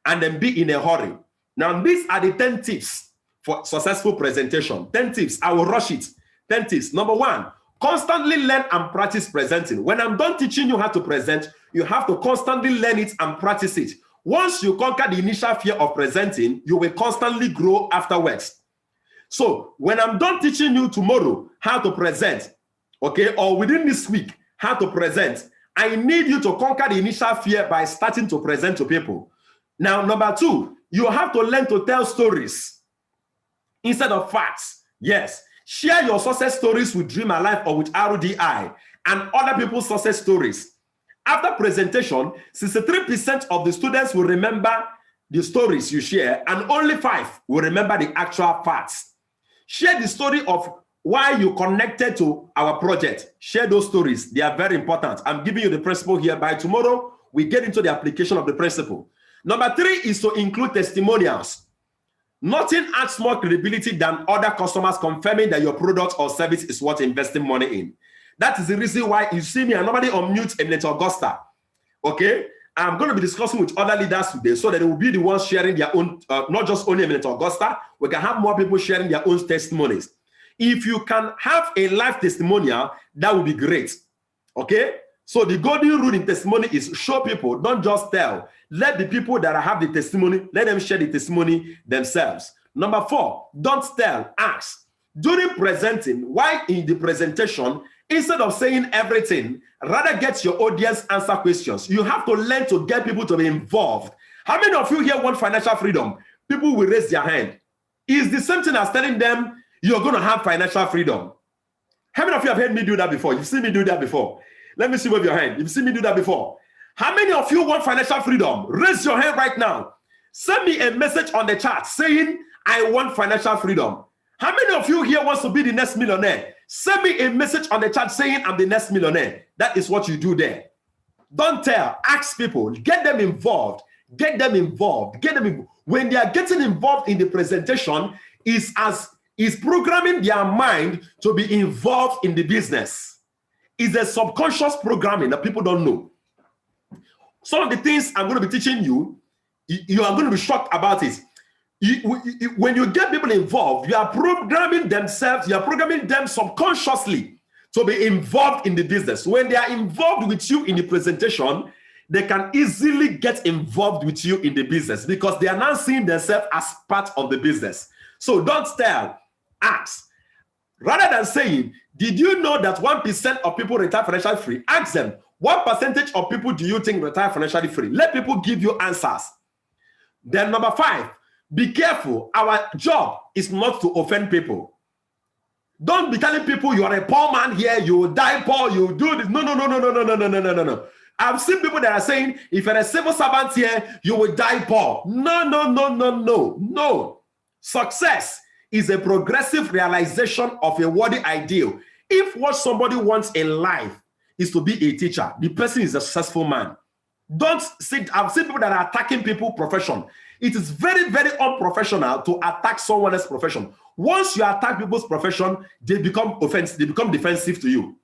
and then be in a hurry. Now, these are the 10 tips for successful presentation. 10 tips. I will rush it. 10 tips. Number 1, constantly learn and practice presenting. When I'm done teaching you how to present, you have to constantly learn it and practice it. Once you conquer the initial fear of presenting, you will constantly grow afterwards. So when I'm done teaching you tomorrow how to present, okay, or within this week, how to present, I need you to conquer the initial fear by starting to present to people. Now, number 2, you have to learn to tell stories instead of facts. Yes, share your success stories with Dream Alive or with RDI and other people's success stories. After presentation, 63% of the students will remember the stories you share, and only 5 will remember the actual facts. Share the story of why you connected to our project. Share those stories. They are very important. I'm giving you the principle here. By tomorrow, we get into the application of the principle. Number 3 is to include testimonials. Nothing adds more credibility than other customers confirming that your product or service is worth investing money in. That is the reason why you see me, I normally unmute Eminent Augusta. Okay? I'm going to be discussing with other leaders today so that they will be the ones sharing their own, not just only Eminent Augusta, we can have more people sharing their own testimonies. If you can have a live testimonial, that would be great. Okay? So the golden rule in testimony is show people, don't just tell. Let the people that have the testimony, let them share the testimony themselves. Number 4, don't tell, ask. During presenting, while in the presentation, instead of saying everything, rather get your audience answer questions. You have to learn to get people to be involved. How many of you here want financial freedom? People will raise their hand. It's the same thing as telling them you're going to have financial freedom. How many of you have heard me do that before? You've seen me do that before. Let me see with your hand. You've seen me do that before. How many of you want financial freedom? Raise your hand right now. Send me a message on the chat saying, I want financial freedom. How many of you here wants to be the next millionaire? Send me a message on the chat saying, I'm the next millionaire. That is what you do there. Don't tell. Ask people. Get them involved. Get them involved. Get them involved. When they are getting involved in the presentation, is programming their mind to be involved in the business. It's a subconscious programming that people don't know. Some of the things I'm going to be teaching you, you are going to be shocked about it. When you get people involved, you are programming themselves, you are programming them subconsciously to be involved in the business. When they are involved with you in the presentation, they can easily get involved with you in the business because they are now seeing themselves as part of the business. So don't tell, ask. Rather than saying, did you know that 1% of people retire financially free? Ask them, what percentage of people do you think retire financially free? Let people give you answers. Then number 5, be careful. Our job is not to offend people. Don't be telling people you are a poor man here, you will die poor, you do this. No. I've seen people that are saying, if you're a civil servant here, you will die poor. No. Success is a progressive realization of a worthy ideal. If what somebody wants in life is to be a teacher, the person is a successful man. Don't sit. I've seen people that are attacking people's profession. It is very, very unprofessional to attack someone else's profession. Once you attack people's profession, they become offensive. They become defensive to you.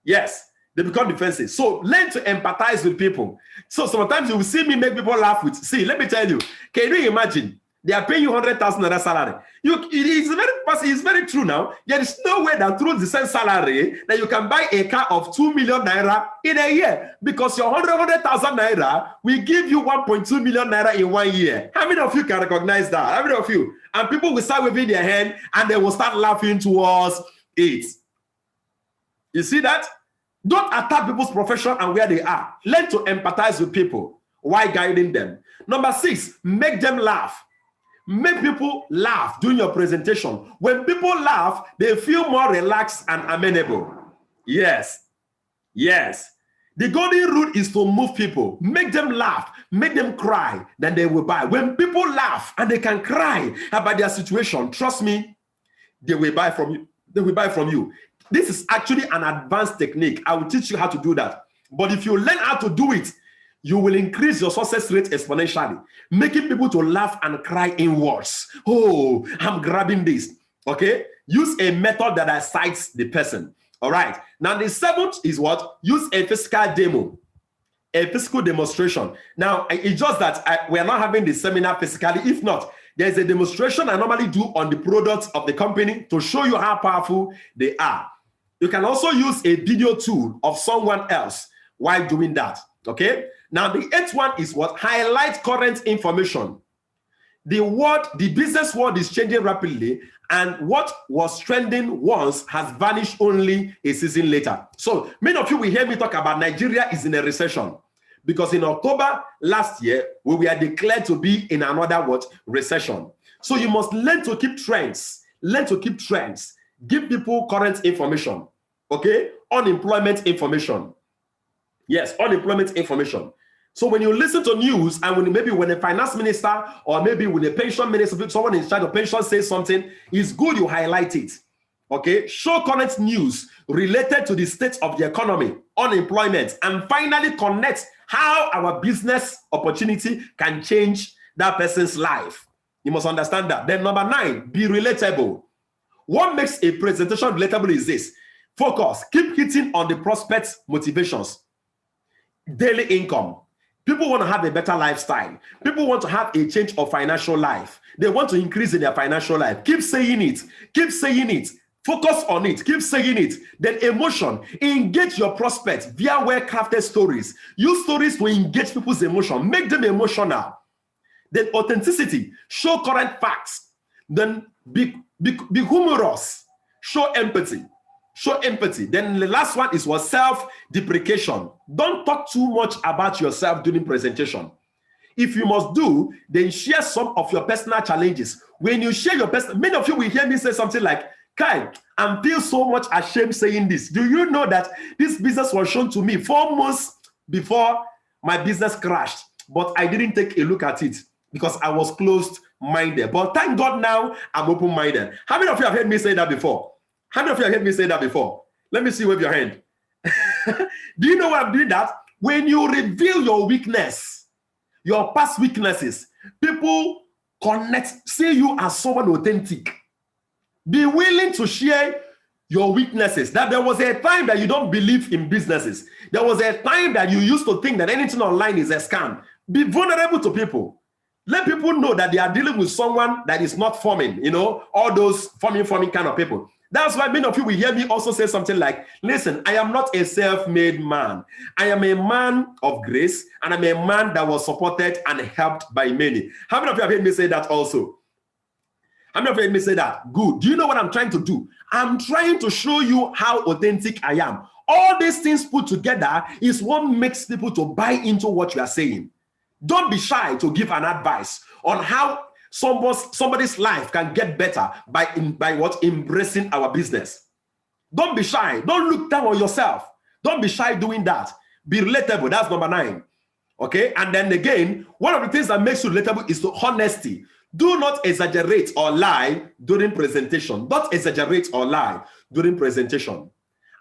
Yes, they become defensive. So learn to empathize with people. So sometimes you will see me make people laugh with. See, let me tell you. Can you imagine? They are paying you 100,000 salary. It's very true now. There is no way that through the same salary that you can buy a car of 2 million naira in a year, because your 100,000 naira will give you 1.2 million naira in 1 year. How many of you can recognize that? How many of you? And people will start waving their hand and they will start laughing towards it. You see that? Don't attack people's profession and where they are. Learn to empathize with people while guiding them. Number 6, make them laugh. Make people laugh during your presentation. When people laugh, they feel more relaxed and amenable. Yes. The golden rule is to move people. Make them laugh, make them cry, then they will buy. When people laugh and they can cry about their situation, trust me, they will buy from you. They will buy from you. This is actually an advanced technique. I will teach you how to do that. But if you learn how to do it, you will increase your success rate exponentially, making people to laugh and cry inwards. Oh, I'm grabbing this. Okay? Use a method that excites the person. All right. Now, the 7th is what? Use a physical demo, a physical demonstration. Now, it's just that we are not having the seminar physically. If not, there's a demonstration I normally do on the products of the company to show you how powerful they are. You can also use a video tool of someone else while doing that. Okay? Now, the 8th one is what? Highlight current information. The business world is changing rapidly, and what was trending once has vanished only a season later. So many of you will hear me talk about Nigeria is in a recession, because in October last year, we were declared to be in another recession. So you must learn to keep trends. Learn to keep trends. Give people current information. Okay? Unemployment information. Yes, unemployment information. So when you listen to news, and when a finance minister or maybe when a pension minister, someone in charge of pension says something, it's good you highlight it. Okay? Show current news related to the state of the economy, unemployment, and finally connect how our business opportunity can change that person's life. You must understand that. Then number 9, be relatable. What makes a presentation relatable is this. Focus. Keep hitting on the prospect's motivations. Daily income. People want to have a better lifestyle. People want to have a change of financial life. They want to increase in their financial life. Keep saying it. Keep saying it. Focus on it. Keep saying it. Then emotion. Engage your prospects via well-crafted stories. Use stories to engage people's emotion. Make them emotional. Then authenticity. Show current facts. Then be humorous. Show empathy. Show empathy. Then the last one is what? Self-deprecation. Don't talk too much about yourself during presentation. If you must do, then share some of your personal challenges. When you share your personal, many of you will hear me say something like, Kai, I feel so much ashamed saying this. Do you know that this business was shown to me 4 months before my business crashed, but I didn't take a look at it because I was closed-minded. But thank God now I'm open-minded. How many of you have heard me say that before? How many of you have heard me say that before? Let me see, wave your hand. Do you know why I'm doing that? When you reveal your weakness, your past weaknesses, people connect, see you as someone authentic. Be willing to share your weaknesses. That there was a time that you don't believe in businesses. There was a time that you used to think that anything online is a scam. Be vulnerable to people. Let people know that they are dealing with someone that is not forming, you know, all those forming kind of people. That's why many of you will hear me also say something like, listen, I am not a self-made man. I am a man of grace, and I'm a man that was supported and helped by many. How many of you have heard me say that also? How many of you have heard me say that? Good. Do you know what I'm trying to do? I'm trying to show you how authentic I am. All these things put together is what makes people to buy into what you are saying. Don't be shy to give an advice on how somebody's life can get better by what? Embracing our business. Don't be shy. Don't look down on yourself. Don't be shy doing that. Be relatable. That's number 9. Okay? And then again, one of the things that makes you relatable is honesty. Do not exaggerate or lie during presentation. Don't exaggerate or lie during presentation.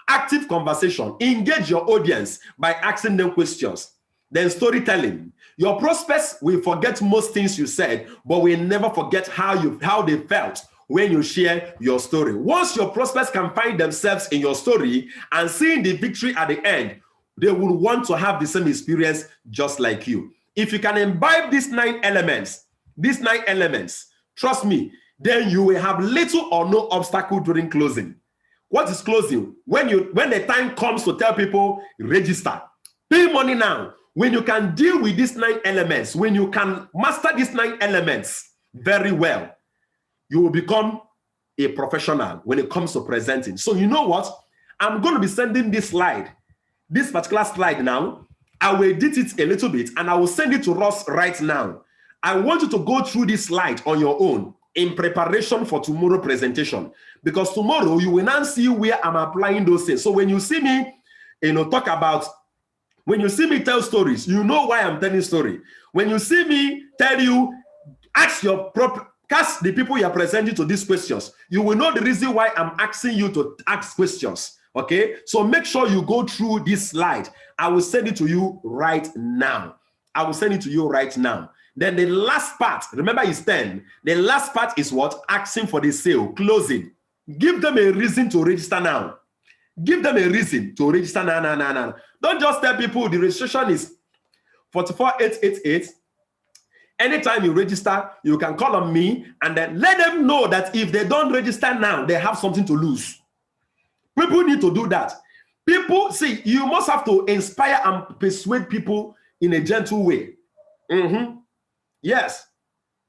Active conversation. Engage your audience by asking them questions. Then storytelling. Your prospects will forget most things you said, but will never forget how they felt when you share your story. Once your prospects can find themselves in your story and seeing the victory at the end, they will want to have the same experience just like you. If you can imbibe these 9 elements, trust me, then you will have little or no obstacle during closing. What is closing? When the time comes to tell people, register, pay money now. When you can deal with these 9 elements, when you can master these 9 elements very well, you will become a professional when it comes to presenting. So you know what? I'm going to be sending this slide, this particular slide now. I will edit it a little bit and I will send it to Ross right now. I want you to go through this slide on your own in preparation for tomorrow's presentation, because tomorrow you will now see where I'm applying those things. So when you see me, talk about, when you see me tell stories, you know why I'm telling story. When you see me tell you, ask the people you are presenting to these questions, you will know the reason why I'm asking you to ask questions. Okay, so make sure you go through this slide. I will send it to you right now. Then the last part, remember, is 10. The last part is what? Asking for the sale, closing. Give them a reason to register now. Give them a reason to register now. Don't just tell people the registration is 44,888. Anytime you register, you can call on me, and then let them know that if they don't register now, they have something to lose. People need to do that. People, see, you must have to inspire and persuade people in a gentle way. Yes,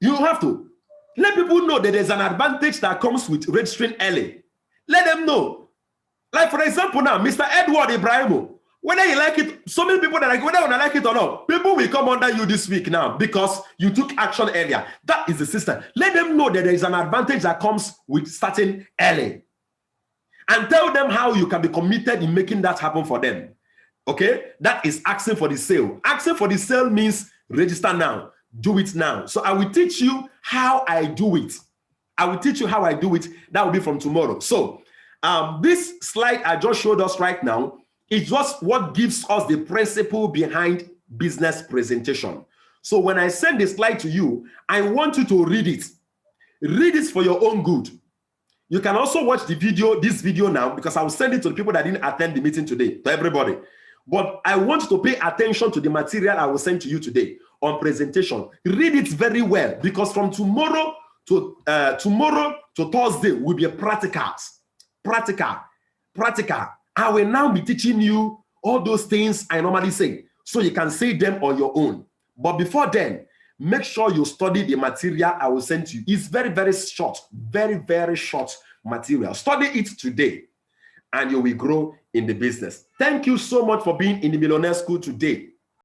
you have to. Let people know that there's an advantage that comes with registering early. Let them know. Like, for example, now, Mr. Edward Ibrahimo, whether you like it, so many people that like, whether you like it or not, people will come under you this week now because you took action earlier. That is the system. Let them know that there is an advantage that comes with starting early. And tell them how you can be committed in making that happen for them. Okay? That is asking for the sale. Asking for the sale means register now. Do it now. So I will teach you how I do it. That will be from tomorrow. So this slide I just showed us right now is just what gives us the principle behind business presentation. So when I send the slide to you, I want you to read it. Read it for your own good. You can also watch this video now, because I will send it to the people that didn't attend the meeting today, to everybody. But I want you to pay attention to the material I will send to you today on presentation. Read it very well, because from tomorrow to Thursday will be a practical. I will now be teaching you all those things I normally say, so you can say them on your own. But before then, make sure you study the material I will send to you. It's very, very short, very short material. Study it today, and you will grow in the business. Thank you so much for being in the Millionaire School today.